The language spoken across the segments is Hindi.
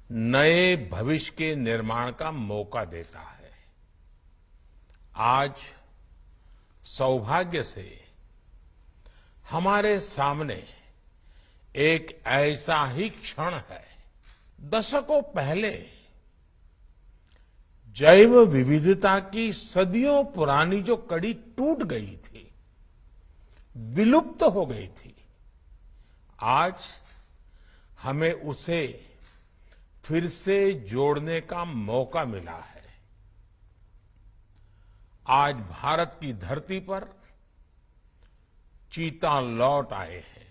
नए भविष्य के निर्माण का मौका देता है। आज सौभाग्य से हमारे सामने एक ऐसा ही क्षण है। दशकों पहले जैव विविधता की सदियों पुरानी जो कड़ी टूट गई थी, विलुप्त हो गई थी, आज हमें उसे फिर से जोड़ने का मौका मिला है। आज भारत की धरती पर चीता लौट आए हैं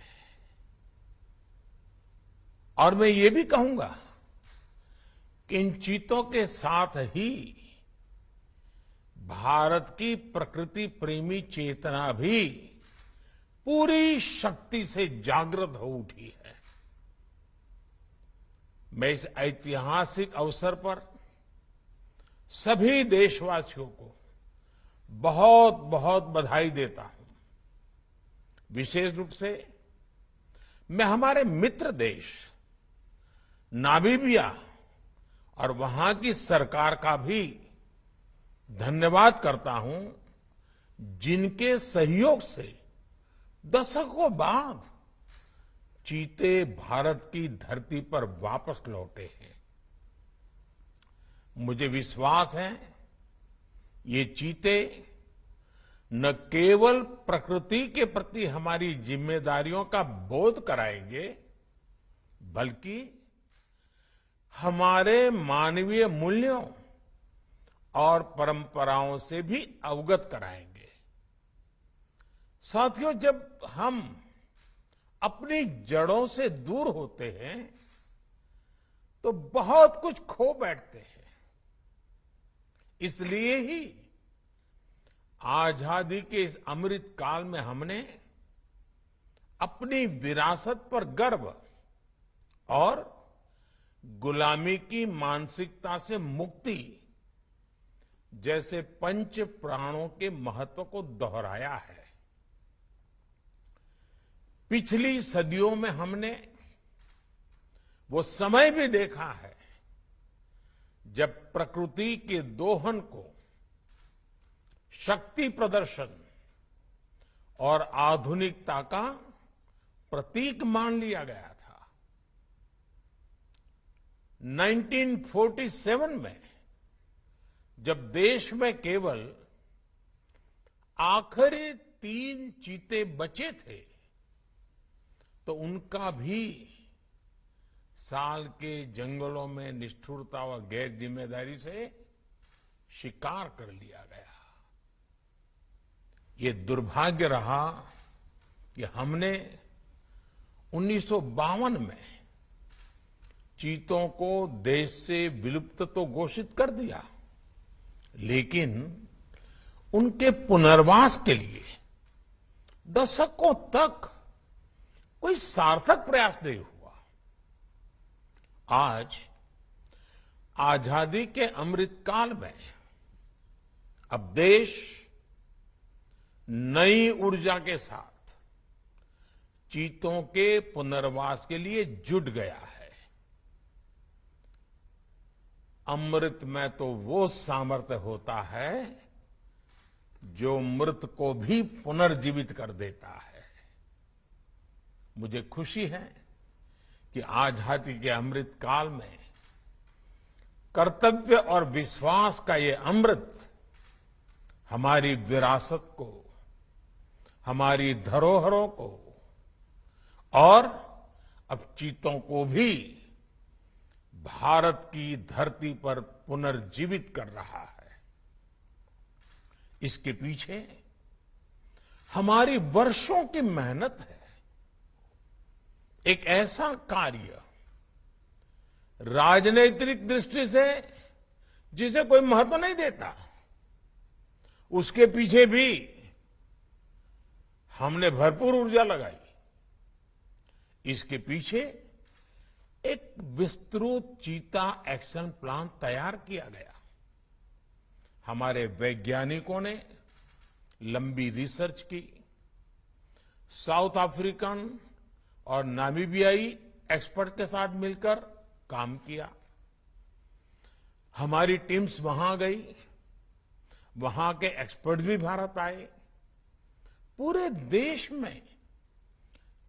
और मैं ये भी कहूंगा कि इन चीतों के साथ ही भारत की प्रकृति प्रेमी चेतना भी पूरी शक्ति से जागृत हो उठी है। मैं इस ऐतिहासिक अवसर पर सभी देशवासियों को बहुत बहुत बधाई देता हूं। विशेष रूप से मैं हमारे मित्र देश नामीबिया और वहां की सरकार का भी धन्यवाद करता हूं, जिनके सहयोग से दशकों बाद चीते भारत की धरती पर वापस लौटे हैं। मुझे विश्वास है ये चीते न केवल प्रकृति के प्रति हमारी जिम्मेदारियों का बोध कराएंगे, बल्कि हमारे मानवीय मूल्यों और परंपराओं से भी अवगत कराएंगे। साथियों, जब हम अपनी जड़ों से दूर होते हैं तो बहुत कुछ खो बैठते हैं। इसलिए ही आजादी के इस अमृत काल में हमने अपनी विरासत पर गर्व और गुलामी की मानसिकता से मुक्ति जैसे पंच प्राणों के महत्व को दोहराया है। पिछली सदियों में हमने वो समय भी देखा है जब प्रकृति के दोहन को शक्ति प्रदर्शन और आधुनिकता का प्रतीक मान लिया गया था। 1947 में जब देश में केवल आखिरी 3 चीते बचे थे तो उनका भी साल के जंगलों में निष्ठुरता व गैर जिम्मेदारी से शिकार कर लिया गया। ये दुर्भाग्य रहा कि हमने 1952 में चीतों को देश से विलुप्त तो घोषित कर दिया, लेकिन उनके पुनर्वास के लिए दशकों तक कोई सार्थक प्रयास नहीं हुआ। आज आजादी के अमृत काल में अब देश नई ऊर्जा के साथ चीतों के पुनर्वास के लिए जुट गया है। अमृत में तो वो सामर्थ्य होता है जो मृत को भी पुनर्जीवित कर देता है। मुझे खुशी है कि आजादी के अमृत काल में कर्तव्य और विश्वास का ये अमृत हमारी विरासत को, हमारी धरोहरों को और अब चीतों को भी भारत की धरती पर पुनर्जीवित कर रहा है। इसके पीछे हमारी वर्षों की मेहनत है। एक ऐसा कार्य राजनीतिक दृष्टि से जिसे कोई महत्व नहीं देता, उसके पीछे भी हमने भरपूर ऊर्जा लगाई। इसके पीछे एक विस्तृत चीता एक्शन प्लान तैयार किया गया। हमारे वैज्ञानिकों ने लंबी रिसर्च की, साउथ अफ्रीकन और नामीबियाई एक्सपर्ट के साथ मिलकर काम किया। हमारी टीम्स वहां गई, वहां के एक्सपर्ट भी भारत आए। पूरे देश में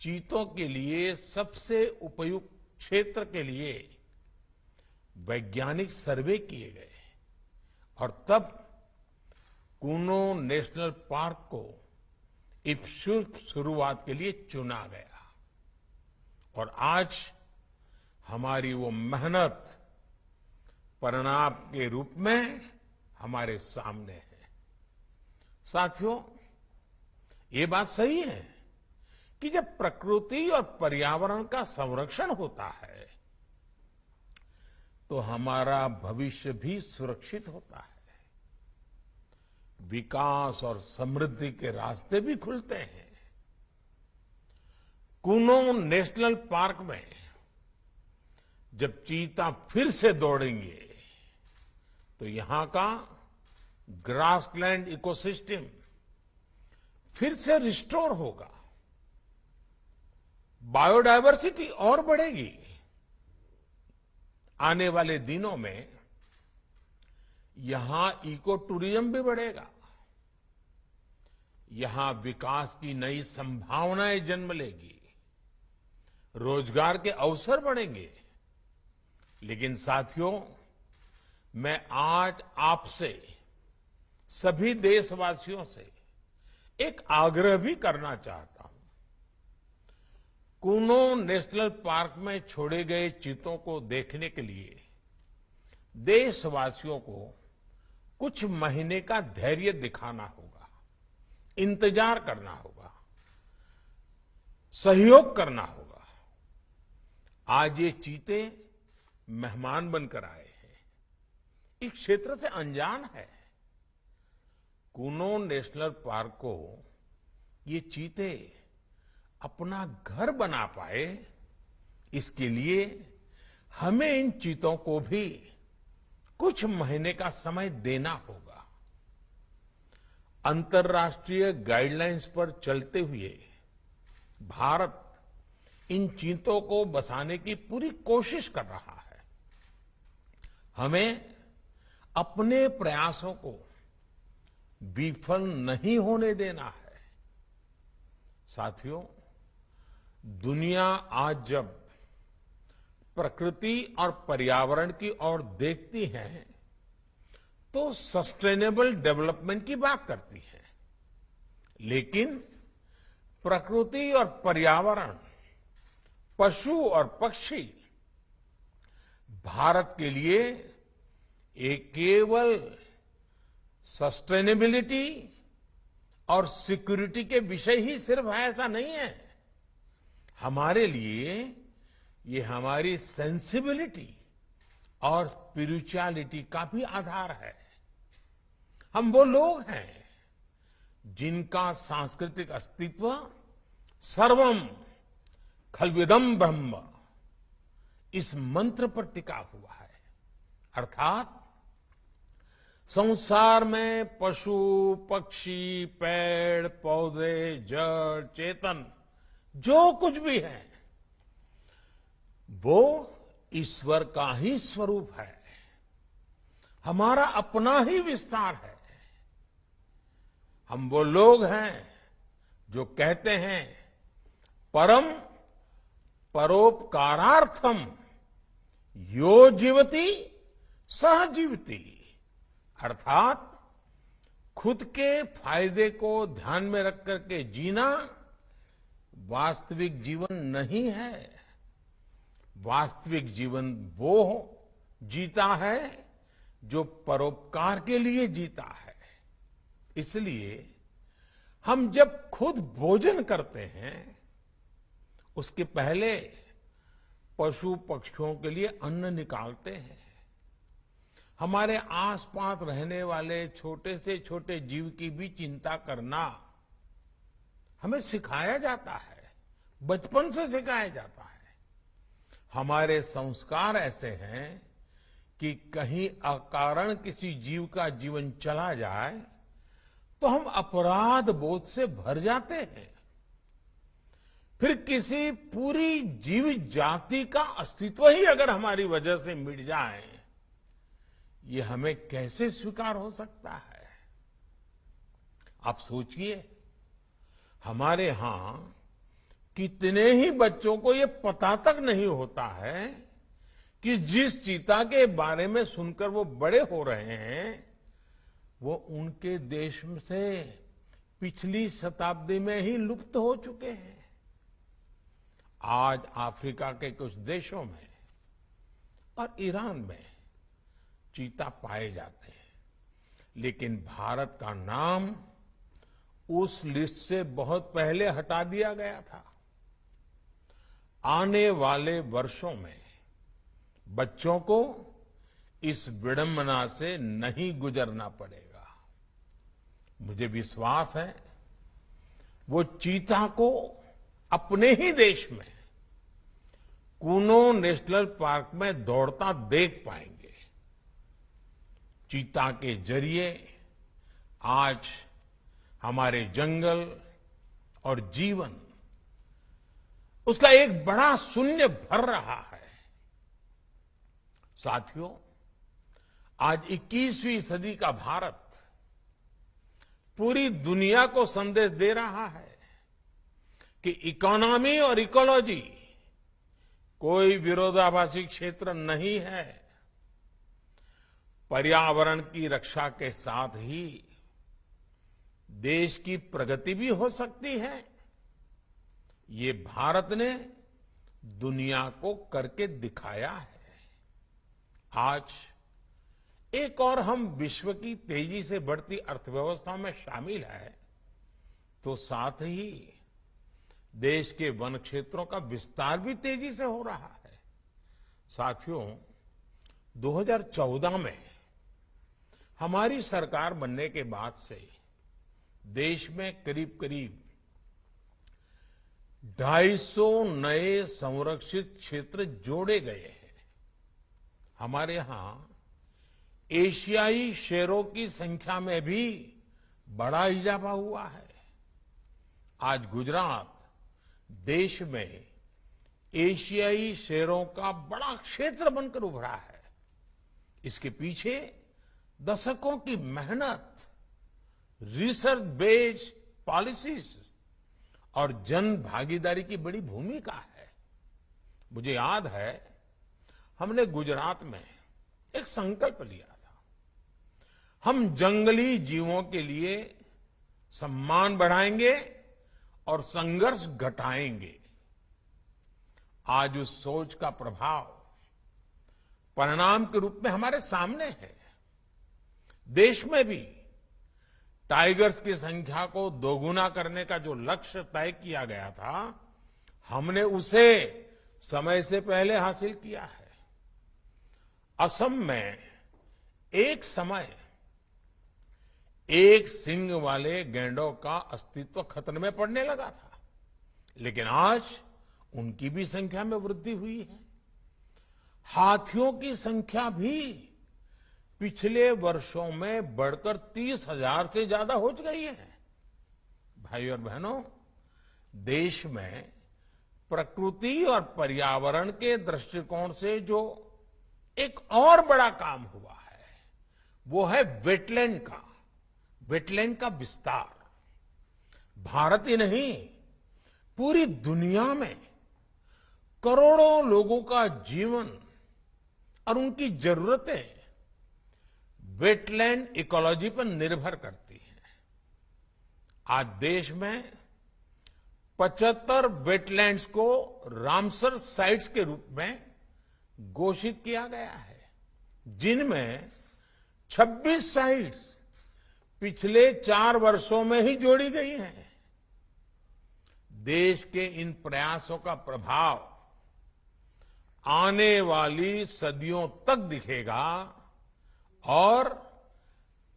चीतों के लिए सबसे उपयुक्त क्षेत्र के लिए वैज्ञानिक सर्वे किए गए और तब कूनो नेशनल पार्क को इस शुरुआत के लिए चुना गया। और आज हमारी वो मेहनत परिणाम के रूप में हमारे सामने है। साथियों, ये बात सही है कि जब प्रकृति और पर्यावरण का संरक्षण होता है तो हमारा भविष्य भी सुरक्षित होता है, विकास और समृद्धि के रास्ते भी खुलते हैं। कूनो नेशनल पार्क में जब चीता फिर से दौड़ेंगे तो यहां का ग्रासलैंड इकोसिस्टम फिर से रिस्टोर होगा, बायोडायवर्सिटी और बढ़ेगी। आने वाले दिनों में यहां इको टूरिज्म भी बढ़ेगा, यहां विकास की नई संभावनाएं जन्म लेगी, रोजगार के अवसर बढ़ेंगे। लेकिन साथियों, मैं आज आपसे सभी देशवासियों से एक आग्रह भी करना चाहता हूं। कूनो नेशनल पार्क में छोड़े गए चीतों को देखने के लिए देशवासियों को कुछ महीने का धैर्य दिखाना होगा, इंतजार करना होगा, सहयोग करना होगा। आज ये चीते मेहमान बनकर आए हैं, इस क्षेत्र से अनजान है। कूनो नेशनल पार्क को ये चीते अपना घर बना पाए, इसके लिए हमें इन चीतों को भी कुछ महीने का समय देना होगा। अंतर्राष्ट्रीय गाइडलाइंस पर चलते हुए भारत इन चीतों को बसाने की पूरी कोशिश कर रहा है। हमें अपने प्रयासों को विफल नहीं होने देना है। साथियों, दुनिया आज जब प्रकृति और पर्यावरण की ओर देखती है तो सस्टेनेबल डेवलपमेंट की बात करती है, लेकिन प्रकृति और पर्यावरण, पशु और पक्षी भारत के लिए एक केवल सस्टेनेबिलिटी और सिक्योरिटी के विषय ही सिर्फ है, ऐसा नहीं है। हमारे लिए ये हमारी सेंसिबिलिटी और स्पिरिचुअलिटी का भी आधार है। हम वो लोग हैं जिनका सांस्कृतिक अस्तित्व सर्वम खलविदम ब्रह्म इस मंत्र पर टिका हुआ है। अर्थात संसार में पशु, पक्षी, पेड़, पौधे, जड़, चेतन जो कुछ भी है वो ईश्वर का ही स्वरूप है, हमारा अपना ही विस्तार है। हम वो लोग हैं जो कहते हैं परम परोपकारार्थम यो जीवति सह जीवति, अर्थात खुद के फायदे को ध्यान में रख करके जीना वास्तविक जीवन नहीं है। वास्तविक जीवन वो जीता है जो परोपकार के लिए जीता है। इसलिए हम जब खुद भोजन करते हैं उसके पहले पशु पक्षियों के लिए अन्न निकालते हैं। हमारे आसपास रहने वाले छोटे से छोटे जीव की भी चिंता करना हमें सिखाया जाता है, बचपन से सिखाया जाता है। हमारे संस्कार ऐसे हैं कि कहीं अकारण किसी जीव का जीवन चला जाए तो हम अपराध बोध से भर जाते हैं। फिर किसी पूरी जीव जाति का अस्तित्व ही अगर हमारी वजह से मिट जाए, ये हमें कैसे स्वीकार हो सकता है? आप सोचिए, हमारे यहां कितने ही बच्चों को ये पता तक नहीं होता है कि जिस चीता के बारे में सुनकर वो बड़े हो रहे हैं, वो उनके देश से पिछली शताब्दी में ही लुप्त हो चुके हैं। आज अफ्रीका के कुछ देशों में और ईरान में चीता पाए जाते हैं, लेकिन भारत का नाम उस लिस्ट से बहुत पहले हटा दिया गया था। आने वाले वर्षों में बच्चों को इस विडंबना से नहीं गुजरना पड़ेगा। मुझे विश्वास है वो चीता को अपने ही देश में कूनो नेशनल पार्क में दौड़ता देख पाएंगे। चीता के जरिए आज हमारे जंगल और जीवन, उसका एक बड़ा शून्य भर रहा है। साथियों, आज 21वीं सदी का भारत पूरी दुनिया को संदेश दे रहा है कि इकोनॉमी और इकोलॉजी कोई विरोधाभासी क्षेत्र नहीं है। पर्यावरण की रक्षा के साथ ही देश की प्रगति भी हो सकती है। ये भारत ने दुनिया को करके दिखाया है। आज एक और हम विश्व की तेजी से बढ़ती अर्थव्यवस्था में शामिल है, तो साथ ही देश के वन क्षेत्रों का विस्तार भी तेजी से हो रहा है। साथियों, 2014 में हमारी सरकार बनने के बाद से देश में करीब करीब 250 नए संरक्षित क्षेत्र जोड़े गए हैं। हमारे यहां एशियाई शेरों की संख्या में भी बड़ा इजाफा हुआ है। आज गुजरात देश में एशियाई शेरों का बड़ा क्षेत्र बनकर उभरा है। इसके पीछे दशकों की मेहनत, रिसर्च बेस्ड पॉलिसीज और जन भागीदारी की बड़ी भूमिका है। मुझे याद है, हमने गुजरात में एक संकल्प लिया था, हम जंगली जीवों के लिए सम्मान बढ़ाएंगे और संघर्ष घटाएंगे। आज उस सोच का प्रभाव परिणाम के रूप में हमारे सामने है। देश में भी टाइगर्स की संख्या को दोगुना करने का जो लक्ष्य तय किया गया था, हमने उसे समय से पहले हासिल किया है। असम में एक समय एक सींग वाले गैंडों का अस्तित्व खतरे में पड़ने लगा था, लेकिन आज उनकी भी संख्या में वृद्धि हुई है। हाथियों की संख्या भी पिछले वर्षों में बढ़कर 30,000 से ज्यादा हो गई है। भाइयों और बहनों, देश में प्रकृति और पर्यावरण के दृष्टिकोण से जो एक और बड़ा काम हुआ है, वो है वेटलैंड का विस्तार। भारत ही नहीं, पूरी दुनिया में करोड़ों लोगों का जीवन और उनकी जरूरतें वेटलैंड इकोलॉजी पर निर्भर करती हैं। आज देश में 75 वेटलैंड्स को रामसर साइट्स के रूप में घोषित किया गया है, जिनमें 26 साइट्स पिछले 4 वर्षों में ही जोड़ी गई हैं। देश के इन प्रयासों का प्रभाव आने वाली सदियों तक दिखेगा और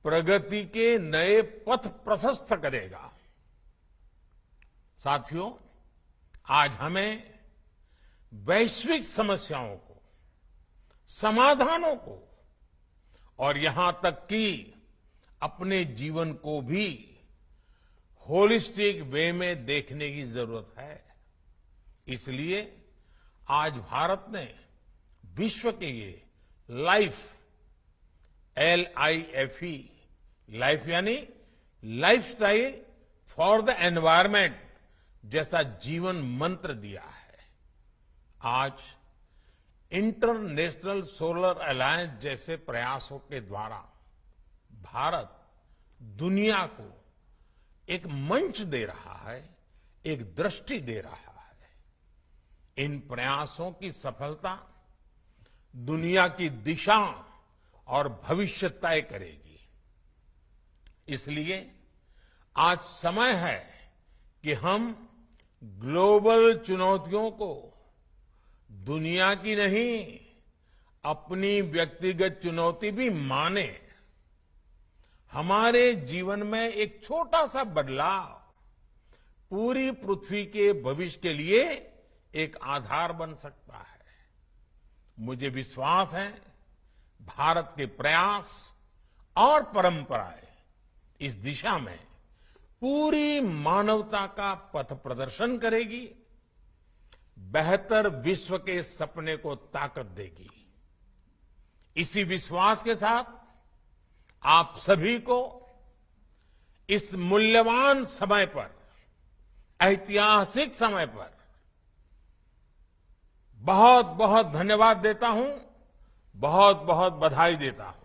प्रगति के नए पथ प्रशस्त करेगा। साथियों, आज हमें वैश्विक समस्याओं को, समाधानों को और यहां तक कि अपने जीवन को भी होलिस्टिक वे में देखने की जरूरत है। इसलिए आज भारत ने विश्व के ये लाइफ LIFE, लाइफ यानी लाइफस्टाइल फॉर द एनवायरमेंट जैसा जीवन मंत्र दिया है। आज इंटरनेशनल सोलर अलायंस जैसे प्रयासों के द्वारा भारत दुनिया को एक मंच दे रहा है, एक दृष्टि दे रहा है। इन प्रयासों की सफलता दुनिया की दिशा और भविष्य तय करेगी। इसलिए आज समय है कि हम ग्लोबल चुनौतियों को दुनिया की नहीं, अपनी व्यक्तिगत चुनौती भी माने। हमारे जीवन में एक छोटा सा बदलाव पूरी पृथ्वी के भविष्य के लिए एक आधार बन सकता है। मुझे विश्वास है भारत के प्रयास और परंपराएं इस दिशा में पूरी मानवता का पथ प्रदर्शन करेगी, बेहतर विश्व के सपने को ताकत देगी। इसी विश्वास के साथ आप सभी को इस मूल्यवान समय पर, ऐतिहासिक समय पर बहुत बहुत धन्यवाद देता हूं, बहुत बहुत बधाई देता हूं।